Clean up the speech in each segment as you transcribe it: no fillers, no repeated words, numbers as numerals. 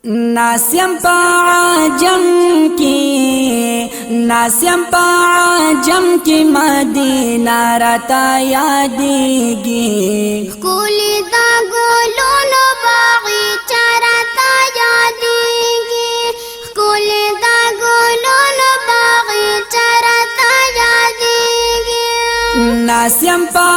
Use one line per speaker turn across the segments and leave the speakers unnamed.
ناسیم پا عجم کی مدینہ رتا یادیگی
کولی دا گلونو باغیچہ رتا یادیگی کولی دا گلونو باغیچہ رتا یادیگی
ناسیم پا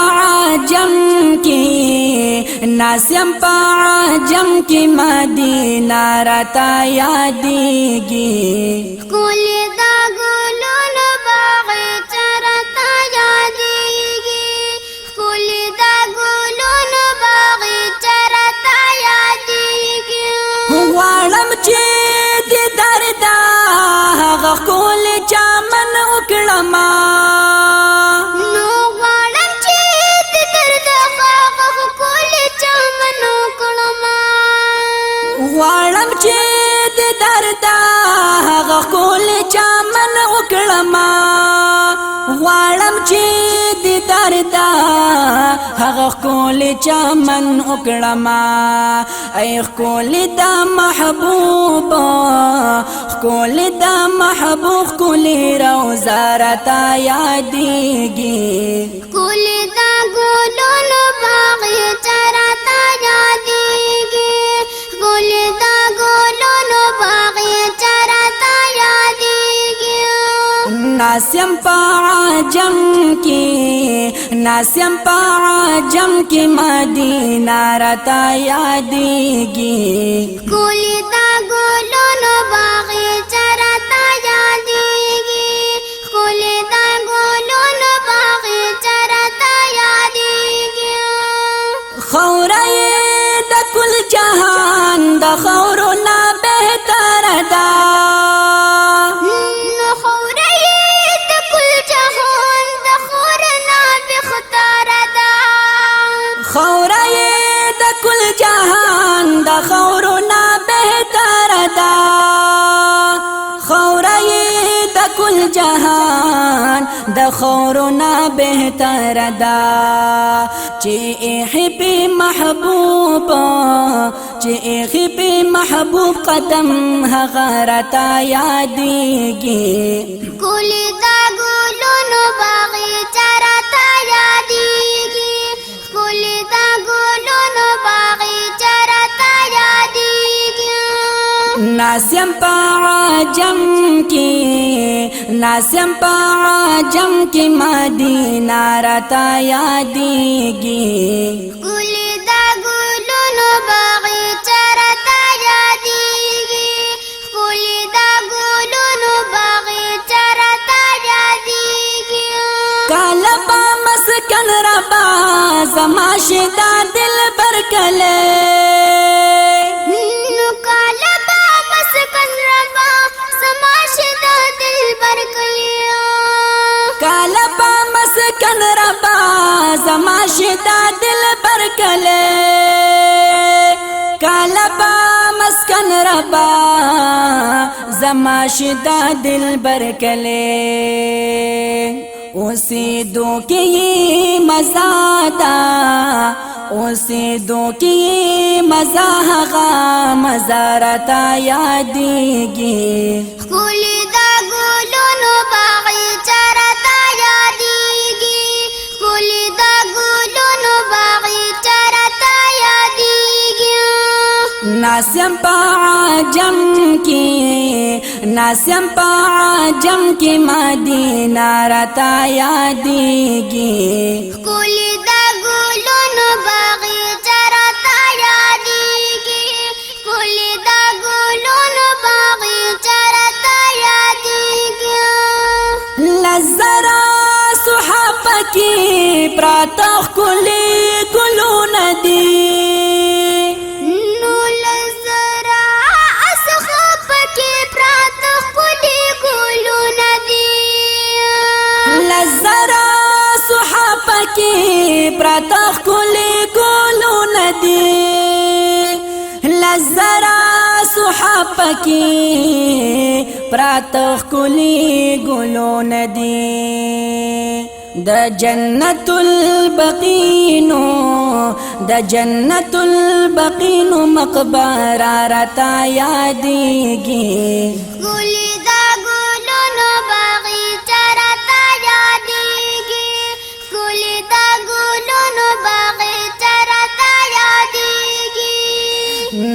عجم کی مدینہ رتا یادیگی
کولی دا گلونو باغیچہ رتا یادیگی کولی دا گلونو باغیچہ رتا یادیگی
غواړم چې د دردا هغه ښکل چمن وکړما
نو غواړم چې د درد هغه ښکل چمن وکړما
غواړم چې د دردا هغه ښکل چمن وکړما غواړم چې د دردا هغه ښکل چمن وکړما ای ښکل د محبوب ښکل د محبوب ښکل روضه راته یادیږي
کولی دا گلونو باغیچہ رتا یادیگی کولی دا گلونو باغیچہ رتا یادیگی
ناسیم پا عجم کی مدینہ رتا یادیگی
کولی دا گلونو باغیچہ رتا یادیگی کولی دا گلونو باغیچہ رتا یادیگی
خورای د کل جهان د خورنا بهتر ده خورای د کل جهان د خورنا بهتر ده خورای د کل جهان د خورنا بهتر ده چې احبي محبوب قدم هغه راته یادیږي
کولی دا گلونو باغیچہ رتا یادیگی کولی دا گلونو باغیچہ رتا یادیگی
ناسیم پا عجم کی مدینہ رتا یادیگی
کولی دا گلونو باغیچہ رتا یادیگی کولی دا گلونو باغیچہ رتا یادیگی
کالبا مسکن ربا زما شدا دل برکلے
کالبا مسکن ربا زما شدا دل برکلے
کالبا مسکن ربا زما شدا دل برکلے کالبا مسکن ربا زما شدا دل برکلے اوسیدو کی مزادا اوسیدو کی مزاغا مزارتا یادیگی
کولی دا گلونو باغیچہ رتا یادیگی کولی دا گلونو باغیچہ رتا یادیگی
ناسیم پا عجم کی مدینہ رتا یادیگی
کولی دا گلونو باغیچہ رتا یادیگی کولی دا گلونو باغیچہ رتا یادیگی
لزرا صحابه کی پراته ښکلي ګلونه دي
نو لزرا اصحاب کی پراته ښکلي ګلونه دي
لزرا صحابه کی پراته ښکلي ګلونه دي لزرا صحابه کی پراته ښکلي ګلونه دي د جنت البقینو د جنت البقینو مقبره راتا یادېږي
ګلې دا ګلونو باغچه راته یادېږي ګلې دا ګلونو باغچه راته یادېږي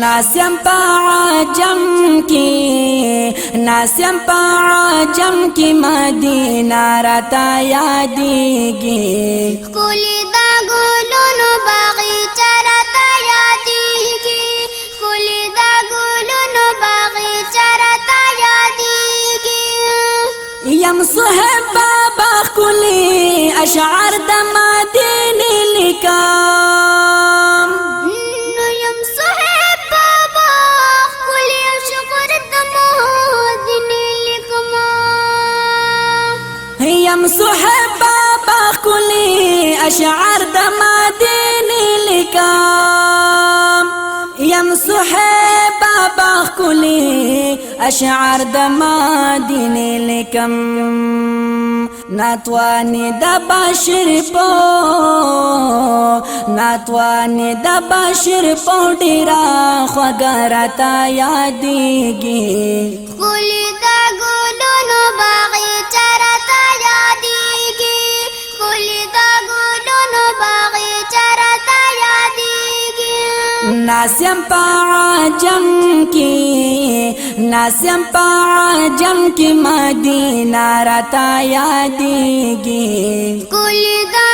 ناسیم پا عجم کی ناسیم پا عجم کی مدینہ راتا یادېږي
ګلې دا ګلونو باغچه راته یادېږي ګلې دا ګلونو باغچه راته یادېږي
یم صحب بابا کلی اشعار د مدینې لیکم
یم صحب بابا ښکلي اشعار د مدینې لیکم
یم صحب بابا کلی اشعار د مدینې لیکم یم صحب بابا کلی اشعار د مدینې لیکم ناتوانی د بشر پو ناتوانی د بشر پو ډیرا خوږه راته یادېږي
ښکلي دا ګلونو باغچه راته یادېږي ښکلي دا ګلونو باغچه راته یادېږي
ناسیم پا عجم کی ناسیم پا عجم کی مدینہ راتا یادېږي
ښکلي دا